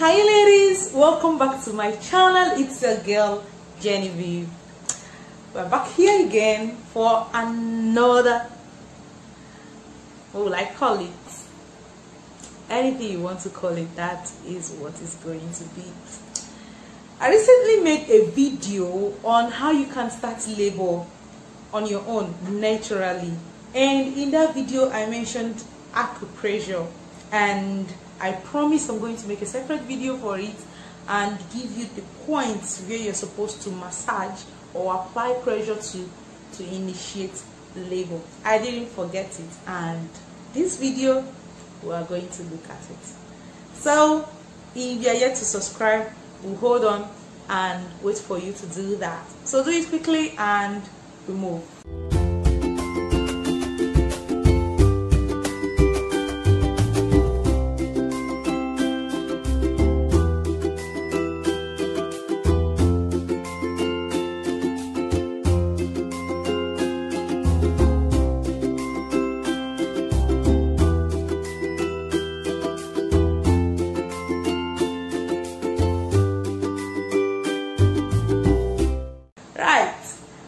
Hi ladies, welcome back to my channel. It's your girl Genevieve. We're back here again for another, what will I call it? Anything you want to call it, that is what it's going to be. I recently made a video on how you can start labor on your own naturally, and in that video I mentioned acupressure, and I promise I'm going to make a separate video for it and give you the points where you're supposed to massage or apply pressure to initiate labor. I didn't forget it, and this video we are going to look at it. So if you're yet to subscribe, we'll hold on and wait for you to do that. So do it quickly and we move.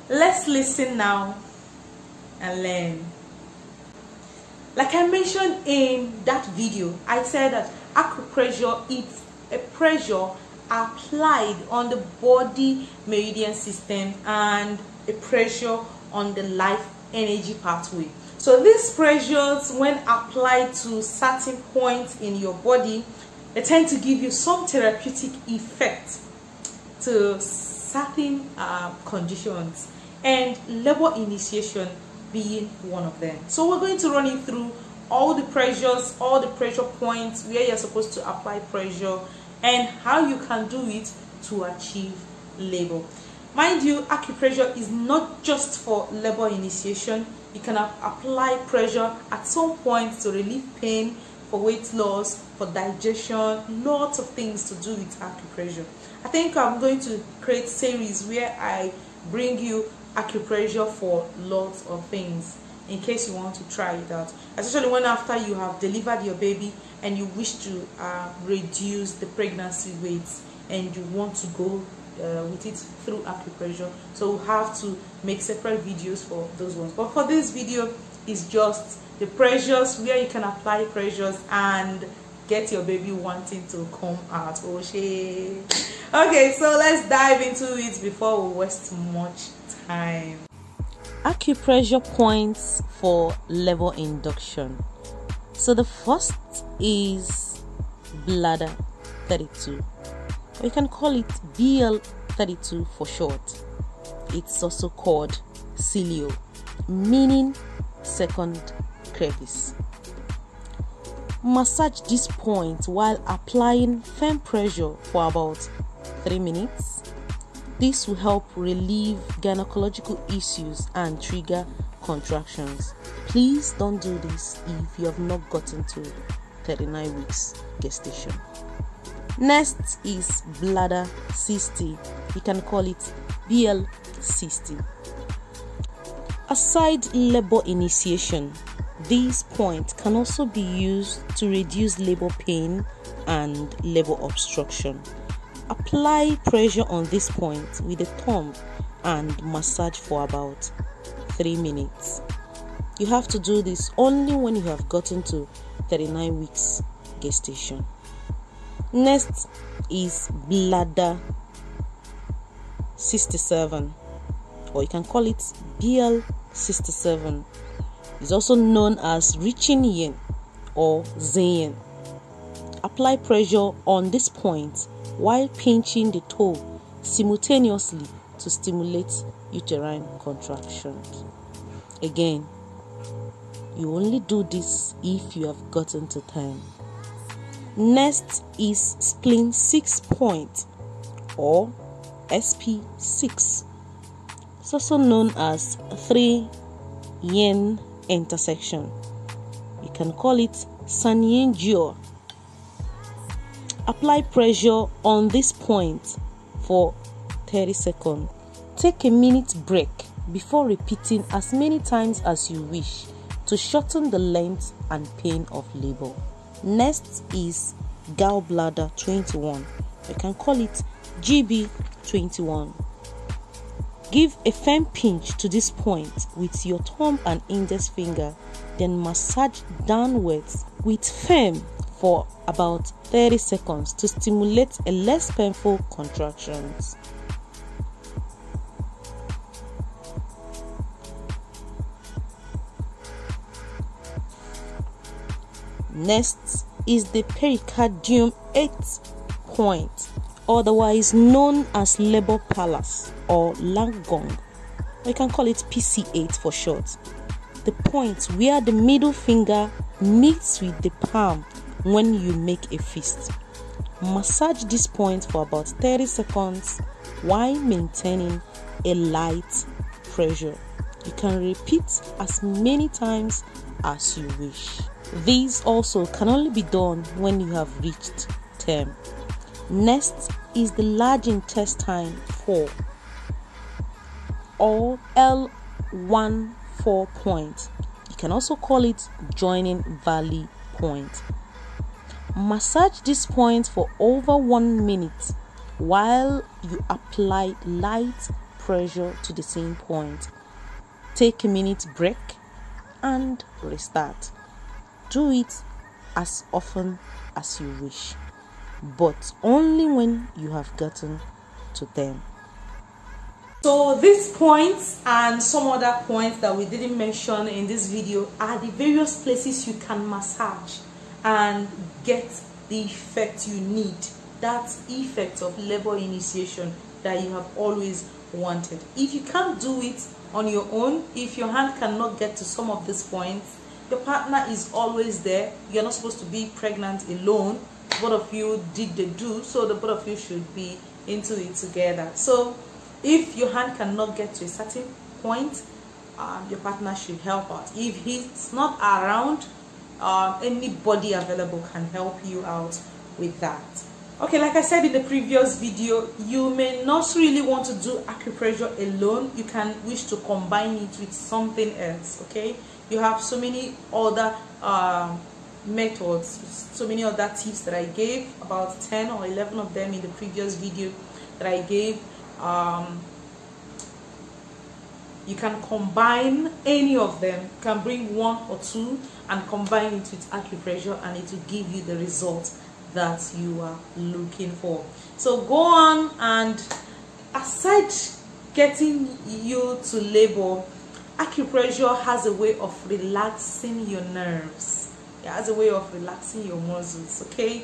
Let's listen now and learn. Like I mentioned in that video, I said that acupressure is a pressure applied on the body meridian system and a pressure on the life energy pathway. So these pressures, when applied to certain points in your body, they tend to give you some therapeutic effect to certain conditions, and labor initiation being one of them. So we're going to run you through all the pressures, all the pressure points where you're supposed to apply pressure, and how you can do it to achieve labor. Mind you, acupressure is not just for labor initiation. You can apply pressure at some point to relieve pain, for weight loss, for digestion, lots of things to do with acupressure. I think I'm going to create series where I bring you acupressure for lots of things in case you want to try it out, especially when after you have delivered your baby and you wish to reduce the pregnancy weight and you want to go with it through acupressure. So we'll have to make separate videos for those ones, but for this video is just the pressures where you can apply pressures and get your baby wanting to come out. Oh shit. Okay, so let's dive into it before we waste much time. Acupressure points for labor induction. So the first is bladder 32, or you can call it BL 32 for short. It's also called cilio, meaning second crevice. Massage this point while applying firm pressure for about 3 minutes. This will help relieve gynecological issues and trigger contractions. Please don't do this if you have not gotten to 39 weeks gestation. Next is bladder 60. You can call it BL 60. Aside labor initiation, this point can also be used to reduce labor pain and labor obstruction. Apply pressure on this point with a thumb and massage for about 3 minutes. You have to do this only when you have gotten to 39 weeks gestation. Next is bladder 67, or you can call it BL 67. It's also known as reaching yin or yin. Apply pressure on this point while pinching the toe simultaneously to stimulate uterine contractions. Again, you only do this if you have gotten to time. Next is Spleen 6 point, or SP6. It's also known as 3 yin intersection. You can call it San Yin Jiao. Apply pressure on this point for 30 seconds. Take a minute break before repeating as many times as you wish to shorten the length and pain of labor. Next is gallbladder 21. You can call it GB 21. Give a firm pinch to this point with your thumb and index finger, then massage downwards with firm for about 30 seconds to stimulate a less painful contractions. Next is the pericardium 8th point, otherwise known as labor palace or langong. We can call it PC8 for short. The point where the middle finger meets with the palm when you make a fist. Massage this point for about 30 seconds while maintaining a light pressure. You can repeat as many times as you wish. These also can only be done when you have reached term. Next is the large intestine 4 or L14 point. You can also call it joining valley point. Massage this point for over 1 minute while you apply light pressure to the same point. Take a minute break and restart. Do it as often as you wish, but only when you have gotten to them. So these points and some other points that we didn't mention in this video are the various places you can massage and get the effect you need, that effect of labor initiation that you have always wanted. If you can't do it on your own, if your hand cannot get to some of these points, your partner is always there. You're not supposed to be pregnant alone. Both of you did the do, so the both of you should be into it together. So if your hand cannot get to a certain point, your partner should help out. If he's not around, anybody available can help you out with that. Okay, like I said in the previous video, you may not really want to do acupressure alone. You can wish to combine it with something else. Okay, you have so many other methods, so many other tips that I gave, about 10 or 11 of them in the previous video that I gave. You can combine any of them. You can bring one or two and combine it with acupressure, and it will give you the result that you are looking for. So go on, and aside getting you to labor, acupressure has a way of relaxing your nerves. It has a way of relaxing your muscles. Okay,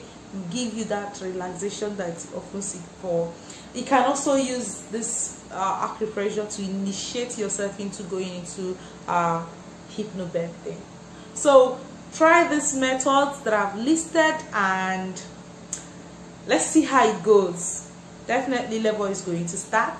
give you that relaxation that you often seek for. You can also use this acupressure to initiate yourself into going into hypnobirthing. So try these methods that I've listed and let's see how it goes. Definitely labor is going to start.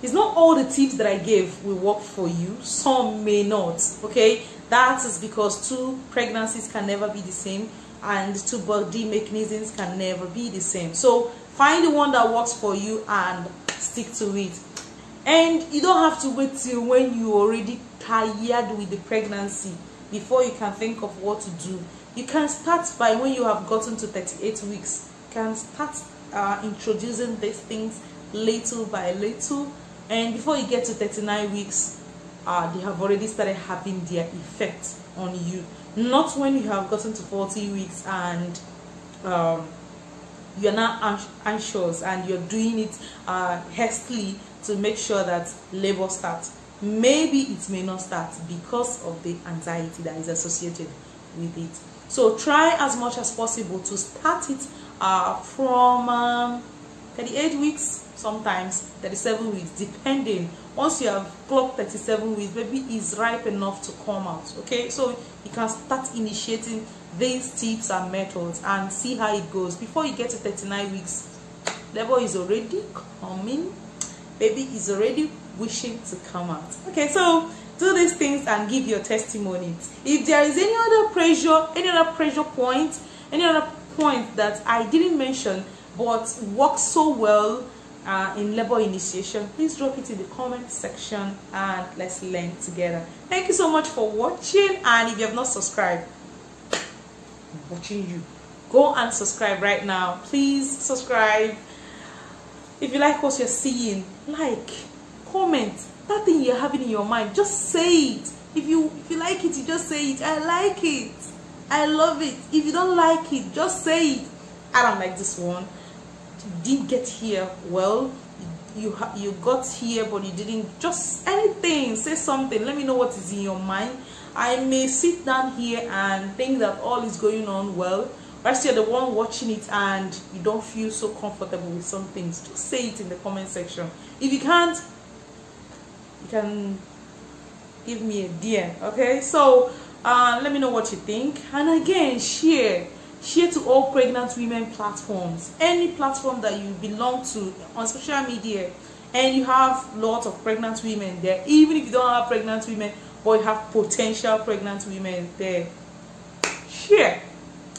It's not all the tips that I gave will work for you. Some may not. Okay, that is because two pregnancies can never be the same, and two body mechanisms can never be the same. So find the one that works for you and stick to it. And you don't have to wait till when you're already tired with the pregnancy before you can think of what to do. You can start by when you have gotten to 38 weeks. You can start introducing these things little by little, and before you get to 39 weeks, they have already started having their effect on you. Not when you have gotten to 40 weeks and you're now anxious and you're doing it hastily to make sure that labor starts. Maybe it may not start because of the anxiety that is associated with it. So try as much as possible to start it from 38 weeks, sometimes 37 weeks, depending. Once you have clocked 37 weeks, maybe it's ripe enough to come out. Okay, so you can start initiating these tips and methods and see how it goes. Before you get to 39 weeks, labor is already coming, baby is already wishing to come out. Okay, so do these things and give your testimonies. If there is any other pressure point, any other point that I didn't mention but works so well in labor initiation, please drop it in the comment section and let's learn together. Thank you so much for watching, and if you have not subscribed, I'm watching you. go and subscribe right now. Please subscribe. If you like what you're seeing, like, comment. That thing you're having in your mind, just say it. If you like it, you just say it. I like it, I love it. If you don't like it, just say it. I don't like this one. You didn't get here well. You got here, but you didn't. Just anything, say something. Let me know what is in your mind. I may sit down here and think that all is going on well, but you're the one watching it and you don't feel so comfortable with some things. Just say it in the comment section. If you can't, you can give me a DM. Okay, so let me know what you think, and again, share to all pregnant women platforms. Any platform that you belong to on social media and you have lots of pregnant women there, even if you don't have pregnant women but you have potential pregnant women there, share,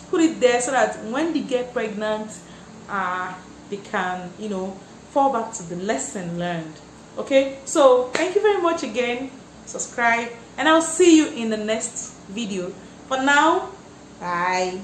put it there so that when they get pregnant, they can, you know, fall back to the lesson learned. Okay, so thank you very much again. Subscribe, and I'll see you in the next video. For now, bye.